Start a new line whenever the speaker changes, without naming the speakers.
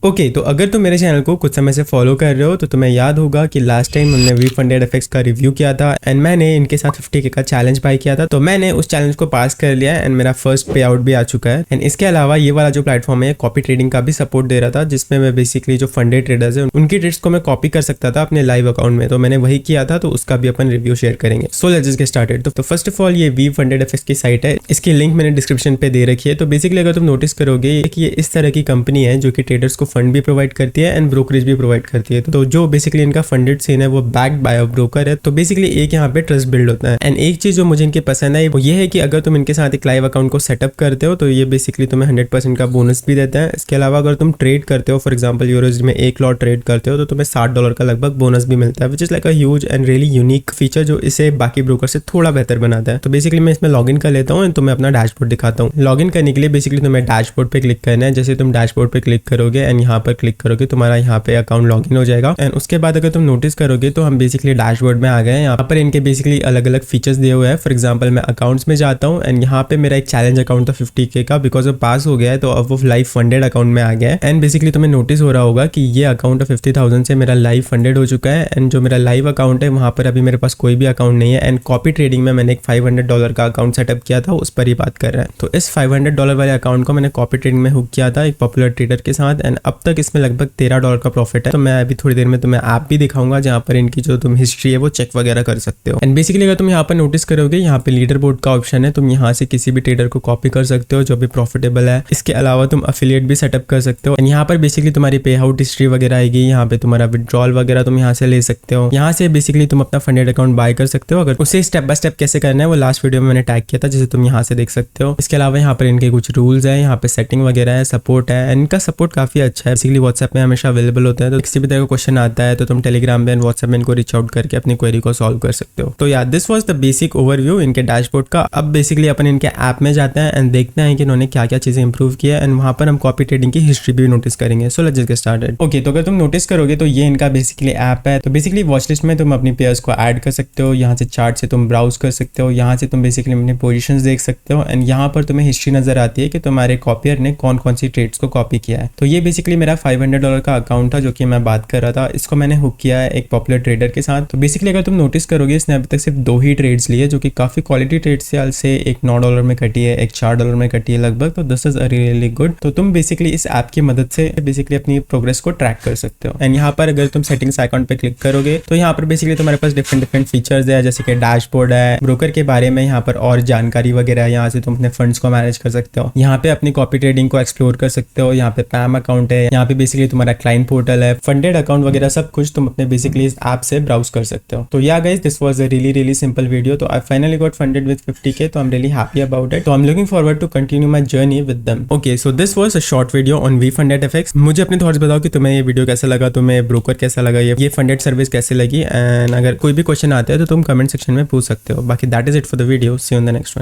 Okay तो अगर तुम मेरे चैनल को कुछ समय से फॉलो कर रहे हो तो तुम्हें याद होगा कि लास्ट टाइम हमने वी फंडेड एफएक्स का रिव्यू किया था एंड मैंने इनके साथ 50K का चैलेंज बाय किया था। तो मैंने उस चैलेंज को पास कर लिया है एंड मेरा फर्स्ट पे आउट भी आ चुका है। एंड इसके अलावा ये वाला जो प्लेटफॉर्म है कॉपी ट्रेडिंग का भी सपोर्ट दे रहा था, जिसमें मैं बेसिकली जो फंडेड ट्रेडर्स है उनकी ट्रेड्स को मैं कॉपी कर सकता था अपने लाइव अकाउंट में। तो मैंने वही किया था, तो उसका भी अपन रिव्यू शेयर करेंगे। So let's get started. तो फर्स्ट ऑफ ऑल ये वी फंडेड एफएक्स की साइट है, इसकी लिंक मैंने डिस्क्रिप्शन पे दे रखी है। तो बेसिकली अगर तुम नोटिस करोगे कि ये इस तरह की कंपनी है जो कि ट्रेडर्स को फंड भी प्रोवाइड करती है एंड ब्रोकरेज भी प्रोवाइड करती है। तो जो बेसिकली इनका फंडेड सीन है वो बैक्ड बाय अ ब्रोकर है। तो बेसिकली एक यहाँ पे ट्रस्ट बिल्ड होता है। एंड एक चीज जो मुझे इनके पसंद है वो ये है कि अगर तुम इनके साथ एक लाइव अकाउंट को सेटअप करते हो तो ये बेसिकली तुम्हें 100% का बोनस भी देता है। इसके अलावा अगर तुम ट्रेड करते हो, फॉर एग्जाम्पल यूरोज में एक लॉट ट्रेड करते हो तो तुम्हें $60 का लगभग बोनस भी मिलता है, which is like a huge and really unique feature जो इसे बाकी ब्रोकर से थोड़ा बेहतर बनाता है। तो बेसिकली मैं इसमें लॉग इन कर लेता हूँ एंड तुम्हें अपना डैशबोर्ड दिखाता हूँ। लॉग इन करने के लिए बेसिकली तुम्हें डैशबोर्ड पे क्लिक करना है। जैसे तुम डैशबोर्ड पे क्लिक करोगे एंड यहाँ पर क्लिक करोगे तुम्हारा यहाँ पे अकाउंट लॉग इन हो जाएगा। एंड उसके बाद अगर तुम नोटिस करोगे तो हम बेसिकली डैशबोर्ड में आ गए हैं। यहाँ पर इनके बेसिकली अलग अलग फीचर्स दिए हुए हैं। फॉर एग्जांपल मैं अकाउंट्स में जाता हूँ एंड यहाँ पे मेरा एक चैलेंज अकाउंट था 50K का, बिकॉज वो पास हो गया है तो अब वो लाइव फंडेड अकाउंट में आ गया है। एंड बेसिकली तुम्हें नोटिस हो रहा होगा कि ये अकाउंट 50,000 से मेरा लाइव फंडेड हो चुका है। एंड जो मेरा लाइव अकाउंट है वहाँ पर अभी मेरे पास कोई भी अकाउंट नहीं है। एंड कॉपी ट्रेडिंग में मैंने एक $500 का अकाउंट सेटअप किया था, उस पर ही बात कर रहा है। तो इस $500 वाले अकाउंट को मैंने कॉपी ट्रेडिंग में हुक किया था एक पॉपुलर ट्रेडर के साथ एंड अब तक इसमें लगभग $13 का प्रॉफिट है। तो मैं अभी थोड़ी देर में तुम्हें ऐप भी दिखाऊंगा जहाँ पर इनकी जो तुम हिस्ट्री है वो चेक वगैरह कर सकते हो। एंड बेसिकली अगर तुम यहाँ पर नोटिस करोगे यहाँ पे लीडर बोर्ड का ऑप्शन है, तुम यहाँ से किसी भी ट्रेडर को कॉपी कर सकते हो जो भी प्रॉफिटेबल है। इसके अलावा तुम अफिलिएट भी सेटअप कर सकते हो एंड यहाँ पर बेसिकली तुम्हारी पे आउट हिस्ट्री वगैरह आएगी। यहाँ पे तुम्हारा विड्रॉल वगैरह तुम यहाँ से ले सकते हो। यहाँ से बेसिकली तुम अपना फंडेड अकाउंट बाय कर सकते हो। अगर उसे स्टेप बाय स्टेप कैसे करना है वो लास्ट वीडियो में मैंने टैग किया था, जिसे तुम यहाँ से देख सकते हो। इसके अलावा यहाँ पर इनके कुछ रूल्स है, यहाँ पे सेटिंग वगैरह है, सपोर्ट है। इनका सपोर्ट काफी अच्छा है, बेसिकली व्हाट्सएप में हमेशा अवेलेबल होता है। तो किसी भी तरह का क्वेश्चन आता है तो तुम टेलीग्राम पे व्हाट्सएप में इनको रीच आउट करके अपनी क्वेरी को सॉल्व कर सकते हो। तो यार this was the basic overview इनके डैशबोर्ड का। अब बेसिकली अपन इनके ऐप में जाते हैं एंड देखते हैं कि इन्होंने क्या क्या चीजें इंप्रूव किया एंड वहां पर हम कॉपी ट्रेडिंग की हिस्ट्री भी नोटिस करेंगे। So let's get started. Okay तो अगर तुम नोटिस करोगे तो ये इनका बेसिकली ऐप है। तो बेसिकली वॉच लिस्ट में तुम अपनी पेयर्स को ऐड कर सकते हो, यहाँ से चार्ट से तुम ब्राउज कर सकते हो, यहाँ से तुम बेसिकली अपनी पोजीशंस देख सकते हो एंड यहाँ पर तुम्हें हिस्ट्री नजर आती है कि तुम्हारे कॉपियर ने कौन कौन सी ट्रेड्स को कॉपी किया है। तो ये बेसिकली मेरा $500 का अकाउंट था जो कि मैं बात कर रहा था। इसको मैंने हुक किया है एक पॉपुलर ट्रेडर के साथ। तो बेसिकली अगर तुम नोटिस करोगे इसने अभी तक सिर्फ 2 ही ट्रेड्स लिए जो कि काफी क्वालिटी ट्रेड्स से एक $9 में कटी है, एक $4 में कटी है लगभग। तो दिस इज रियली गुड। तो तुम बेसिकली इस ऐप की मदद से बेसिकली अपनी प्रोग्रेस को ट्रैक कर सकते हो। एंड यहाँ पर अगर तुम सेटिंग्स आइकॉन पे क्लिक करोगे तो यहाँ पर बेसिकली तुम्हारे पास डिफरेंट फीचर्स है, जैसे कि डैशबोर्ड है, ब्रोकर के बारे में यहाँ पर और जानकारी वगैरह है। यहाँ से तुम अपने फंड्स को मैनेज कर सकते हो, यहाँ पे अपनी कॉपी ट्रेडिंग को एक्सप्लोर कर सकते हो, यहाँ पे पैम अकाउंट है, यहाँ पे बेसिकली तुम्हारा क्लाइंट पोर्टल है, फंडेड अकाउंट वगैरह सब कुछ तुम अपने बेसिकली इस ऐप से ब्राउज कर सकते हो। तो yeah guys this was a really simple video. तो I finally got funded with 50K, तो I am really happy about it. तो I am looking forward to continue my journey with them. Okay so this was a short video on we funded FX. मुझे अपने thoughts बताओ कि तुम्हें ये video कैसा लगा, तुम्हें ब्रोकर कैसा लगा, ये फंडेड सर्विस कैसे लगी। एंड अगर कोई भी क्वेश्चन आता है तो तुम कमेंट सेक्शन में पूछ सकते हो। बाकी that is it for the video. See you in the next one.